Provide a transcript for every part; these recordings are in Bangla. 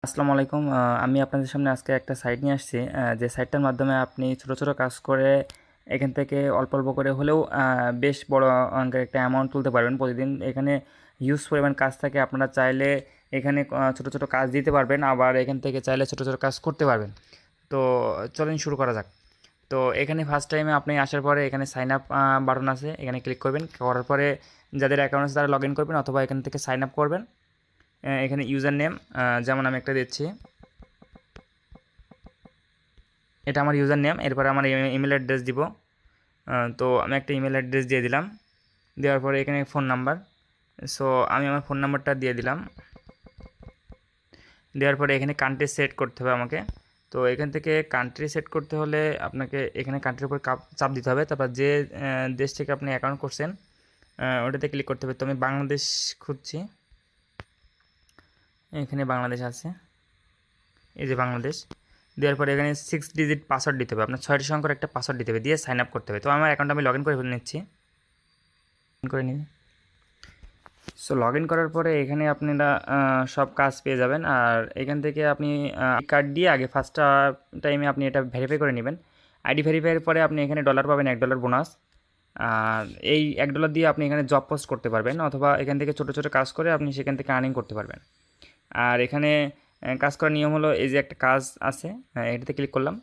আসসালামু আলাইকুম। আমি আপনাদের সামনে আজকে একটা সাইট নিয়ে আসছি, যে সাইটটার মাধ্যমে আপনি ছোট ছোট কাজ করে এখান থেকে অল্প অল্প করে হলেও বেশ বড় অঙ্কের একটা অ্যামাউন্ট তুলতে পারবেন প্রতিদিন। এখানে হিউজ পরিমাণ কাজ থাকে, আপনারা চাইলে এখানে ছোট ছোট কাজ দিতে পারবেন, আবার এখান থেকে চাইলে ছোট ছোট কাজ করতে পারবেন। তো চলেন শুরু করা যাক। তো এখানে ফার্স্ট টাইমে আপনি আসার পরে এখানে সাইন আপ বাটন আছে, এখানে ক্লিক করবেন। করার পরে যাদের অ্যাকাউন্ট আছে তারা লগ ইন করবেন, অথবা এখান থেকে সাইন আপ করবেন। এখানে ইউজার নেম, যেমন আমি একটা দিচ্ছি, এটা আমার ইউজার নেম। এরপরে আমার ইমেল অ্যাড্রেস দিব। তো আমি একটা ইমেল অ্যাড্রেস দিয়ে দিলাম। দেওয়ার পরে এখানে ফোন নাম্বার, সো আমি আমার ফোন নাম্বারটা দিয়ে দিলাম। দেওয়ার পরে এখানে কান্ট্রি সেট করতে হবে আমাকে। তো এখান থেকে কান্ট্রি সেট করতে হলে আপনাকে এখানে কান্ট্রির উপর চাপ দিতে হবে। তারপর যে দেশ থেকে আপনি অ্যাকাউন্ট করছেন ওটাতে ক্লিক করতে হবে। তো আমি বাংলাদেশ খুঁজছি, এখানে বাংলাদেশ আছে, এই যে বাংলাদেশ। দেওয়ার পরে এখানে 6 ডিজিট পাসওয়ার্ড দিতে হবে, আপনার 6টি সংখ্যার একটা পাসওয়ার্ড দিতে হবে, দিয়ে সাইন আপ করতে হবে। তো আমার অ্যাকাউন্ট আমি লগ ইন করে ফেলে নিচ্ছি, করে নিই। সো লগ ইন করার পরে এখানে আপনারা সব কাজ পেয়ে যাবেন। আর এখান থেকে আপনি কার্ড দিয়ে আগে ফার্স্ট টাইমে আপনি এটা ভেরিফাই করে নেবেন। আইডি ভেরিফাইয়ের পরে আপনি এখানে ডলার পাবেন, $1 বোনাস। আর এই $1 দিয়ে আপনি এখানে জব পোস্ট করতে পারবেন, অথবা এখান থেকে ছোটো ছোটো কাজ করে আপনি সেখান থেকে আর্নিং করতে পারবেন। আর এখানে কাজ করার নিয়ম হলো, এই যে একটা কাজ আছে, এটাতে ক্লিক করলাম।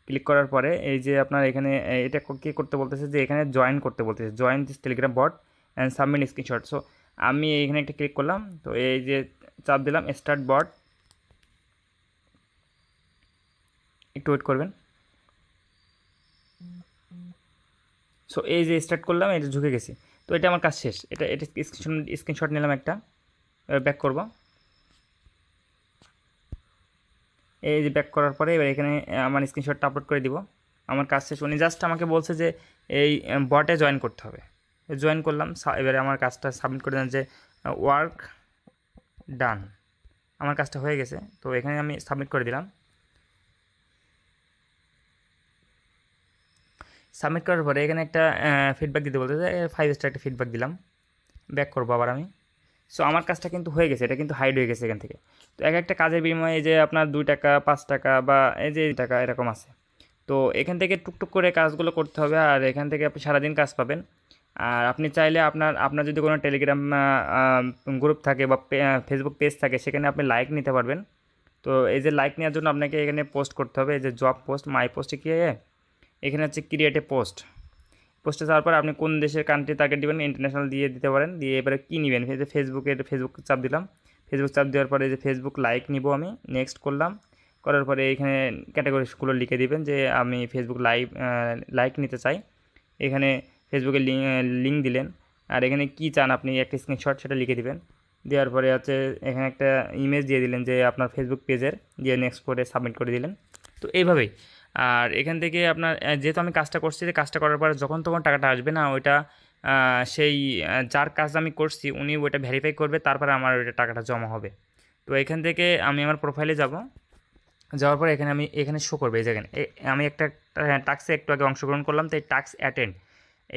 ক্লিক করার পরে এই যে আপনার এখানে এটা কী করতে বলতেছে, যে এখানে জয়েন করতে বলতেছে, join this Telegram bot and submit screenshot. So আমি এখানে একটা ক্লিক করলাম। তো এই যে চাপ দিলাম স্টার্ট বট, একটু ওয়েট করবেন। সো এই যে স্টার্ট করলাম, এটা ঝুঁকে গেছি। তো এটা আমার কাজ শেষ। এটা এটা স্ক্রিনশট নিলাম একটা, ব্যাক করব। এই যে ব্যাক করার পরে এবার এখানে আমার স্ক্রিনশটটা আপলোড করে দিব। আমার কাজ শেষ। উনি জাস্ট আমাকে বলছে যে এই বটে জয়েন করতে হবে। জয়েন করলাম। এবারে আমার কাজটা সাবমিট করে দেন, যে ওয়ার্ক ডান। আমার কাজটা হয়ে গেছে। তো এখানে আমি সাবমিট করে দিলাম। সাবমিট করার পরে এখানে একটা ফিডব্যাক দিতে বলতে, 5 স্টার একটা ফিডব্যাক দিলাম। ব্যাক করবো আবার আমি। সো আমার কাজটা কিন্তু হয়ে গেছে, এটা কিন্তু হাইড হয়ে গেছে এখান থেকে। তো এক একটা কাজের বিনিময়ে এই যে আপনার 2 টাকা, 5 টাকা, বা এই যে টাকা এরকম আছে। তো এখান থেকে টুকটুক করে কাজগুলো করতে হবে, আর এখান থেকে আপনি সারাদিন কাজ পাবেন। আর আপনি চাইলে আপনার আপনার যদি কোনো টেলিগ্রাম গ্রুপ থাকে বা ফেসবুক পেজ থাকে, সেখানে আপনি লাইক নিতে পারবেন। তো এই যে লাইক নেওয়ার জন্য আপনাকে এখানে পোস্ট করতে হবে, এই যে জব পোস্ট, মাই পোস্টে গিয়ে এখানে হচ্ছে ক্রিয়েট এ পোস্ট। পোস্টে যাওয়ার পর আপনি কোন দেশের কান্ট্রি টার্গেট দেবেন, ইন্টারন্যাশনাল দিয়ে দিতে পারেন। দিয়ে এবারে কী নেবেন, এই যে ফেসবুক চাপ দিলাম। ফেসবুক চাপ দেওয়ার পরে যে ফেসবুক লাইক নিব আমি, নেক্সট করলাম। করার পরে এখানে ক্যাটাগরিগুলো লিখে দিবেন, যে আমি ফেসবুক লাইক নিতে চাই। এখানে ফেসবুকের লিঙ্ক দিলেন। আর এখানে কী চান আপনি, একটা স্ক্রিনশট সেটা লিখে দিবেন। দেওয়ার পরে হচ্ছে এখানে একটা ইমেজ দিয়ে দিলেন, যে আপনার ফেসবুক পেজের, দিয়ে নেক্সট করে সাবমিট করে দিলেন। তো এইভাবেই। আর এখান থেকে আপনার যেহেতু আমি কাজটা করছি, যে কাজটা করার পরে যখন তখন টাকাটা আসবে না, ওইটা সেই যার কাজ আমি করছি উনি ওইটা ভেরিফাই করবে, তারপরে আমার ওইটা টাকাটা জমা হবে। তো এখান থেকে আমি আমার প্রোফাইলে যাব। যাওয়ার পরে এখানে শো করবে এই জায়গায় আমি একটা টাস্কে একটু আগে অংশগ্রহণ করলাম, তো এই টাস্ক অ্যাটেন্ড,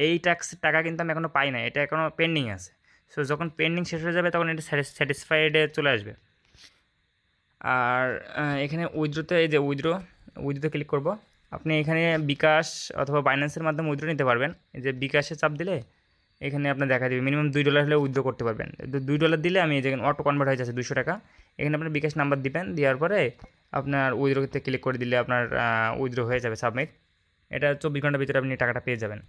এই টাস্কের টাকা কিন্তু আমি এখনও পাই না, এটা এখনও পেন্ডিং আছে। সো যখন পেন্ডিং শেষ হয়ে যাবে তখন এটা স্যাটিসফাইডে চলে আসবে। আর এখানে উইথড্রোতে, এই যে উইথড্রোতে ক্লিক করব। আপনি এখানে বিকাশ অথবা বাইন্যান্সের মাধ্যমে উইথড্রো নিতে পারবেন। এই যে বিকাশে চাপ দিলে এখানে আপনার দেখা দেবে মিনিমাম $2 হলে উইথড্রো করতে পারবেন। $2 দিলে আমি যেখানে অটো কনভার্ট হয়ে যাচ্ছে 200 টাকা। এখানে আপনার বিকাশ নাম্বার দিবেন, দেওয়ার পরে আপনার উইথড্রোতে ক্লিক করে দিলে আপনার উইথড্রো হয়ে যাবে, সাবমিট। এটা 24 ঘন্টার ভিতরে আপনি টাকাটা পেয়ে যাবেন।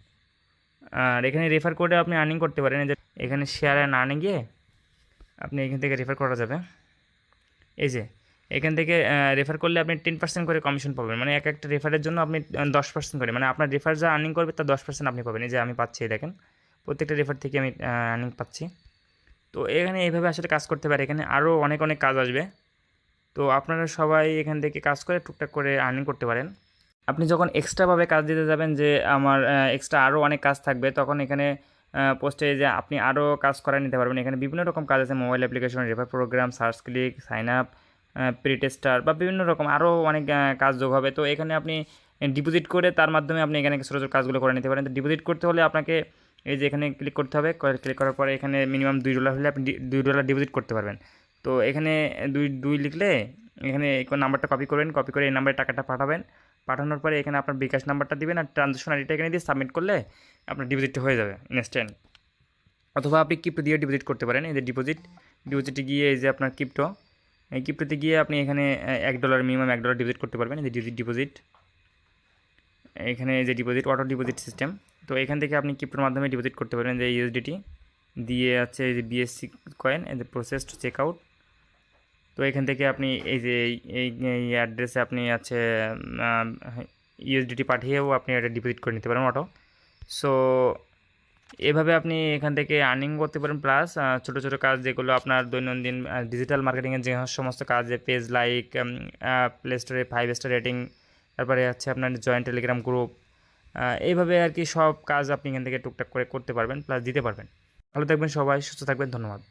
আর এখানে রেফার করে আপনি আর্নিং করতে পারেন। যে এখানে শেয়ার অ্যান্ড আর্নিং গিয়ে আপনি এখান থেকে রেফার করা যাবে। এই যে এখান থেকে রেফার করলে আপনি 10% করে কমিশন পাবেন, মানে এক একটা রেফারের জন্য আপনি 10% করে, মানে আপনার রেফার যা আর্নিং করবে তার 10% আপনি পাবেন। এই যে আমি পাচ্ছি, দেখেন প্রত্যেকটা রেফার থেকে আমি আর্নিং পাচ্ছি। তো এখানে এইভাবে আসলে কাজ করতে পারে। এখানে আরও অনেক অনেক কাজ আসবে। তো আপনারা সবাই এখান থেকে কাজ করে টুকটাক করে আর্নিং করতে পারেন। আপনি যখন এক্সট্রাভাবে কাজ দিতে যাবেন, যে আমার এক্সট্রা আরও অনেক কাজ থাকবে, তখন এখানে পোস্টে যে আপনি আরও কাজ করে নিতে পারবেন। এখানে বিভিন্ন রকম কাজ আছে, mobile application, refer program, search click, sign up, pretester, বা বিভিন্ন রকম আরও অনেক কাজ যোগ হবে। তো এখানে আপনি ডিপোজিট করে তার মাধ্যমে আপনি এখানে ছোটো ছোটো কাজগুলো করে নিতে পারেন। তো ডিপোজিট করতে হলে আপনাকে এই যে এখানে ক্লিক করতে হবে। ক্লিক করার পরে এখানে মিনিমাম $2 হলে আপনি $2 ডিপোজিট করতে পারবেন। তো এখানে দুই দুই লিখলে এখানে নাম্বারটা কপি করবেন, কপি করে এই নাম্বারে টাকাটা পাঠাবেন। পাঠানোর পরে এখানে আপনার বিকাশ নাম্বারটা দিবেন আর ট্রানজ্যাকশন আইডিটা এখানে দিয়ে সাবমিট করলে আপনার ডিপোজিটটা হয়ে যাবে ইনস্ট্যান্ট। অথবা আপনি ক্রিপ্টো দিয়ে ডিপোজিট করতে পারেন। এই যে ডিপোজিটে গিয়ে এই যে আপনার এই ক্রিপ্টোতে গিয়ে আপনি এখানে $1 মিনিমাম $1 ডিপোজিট করতে পারবেন। এই যে ডিপোজিট, এখানে এই যে ডিপোজিট অটো ডিপোজিট সিস্টেম। তো এখান থেকে আপনি ক্রিপ্টোর মাধ্যমে ডিপোজিট করতে পারবেন। যে ইউএসডিটি দিয়ে আছে এই যে বিএসসি কয়েন, এই যে প্রসেসড চেক আউট। তো এখান থেকে আপনি এই যে এই অ্যাড্রেসে আপনি আছে ইউএসডিটি পাঠিয়েও আপনি এটা ডিপোজিট করে নিতে পারেন অটো। সো এভাবে আপনি এখান থেকে আর্নিং করতে পারেন। প্লাস ছোটো ছোটো কাজ যেগুলো আপনার দৈনন্দিন ডিজিটাল মার্কেটিংয়ের যে সমস্ত কাজ, পেজ লাইক, প্লে স্টোরে 5 স্টার রেটিং, তারপরে হচ্ছে আপনার জয়েন্ট টেলিগ্রাম গ্রুপ, এইভাবে আর কি সব কাজ আপনি এখান থেকে টুকটাক করে করতে পারবেন, প্লাস দিতে পারবেন। ভালো থাকবেন সবাই, সুস্থ থাকবেন, ধন্যবাদ।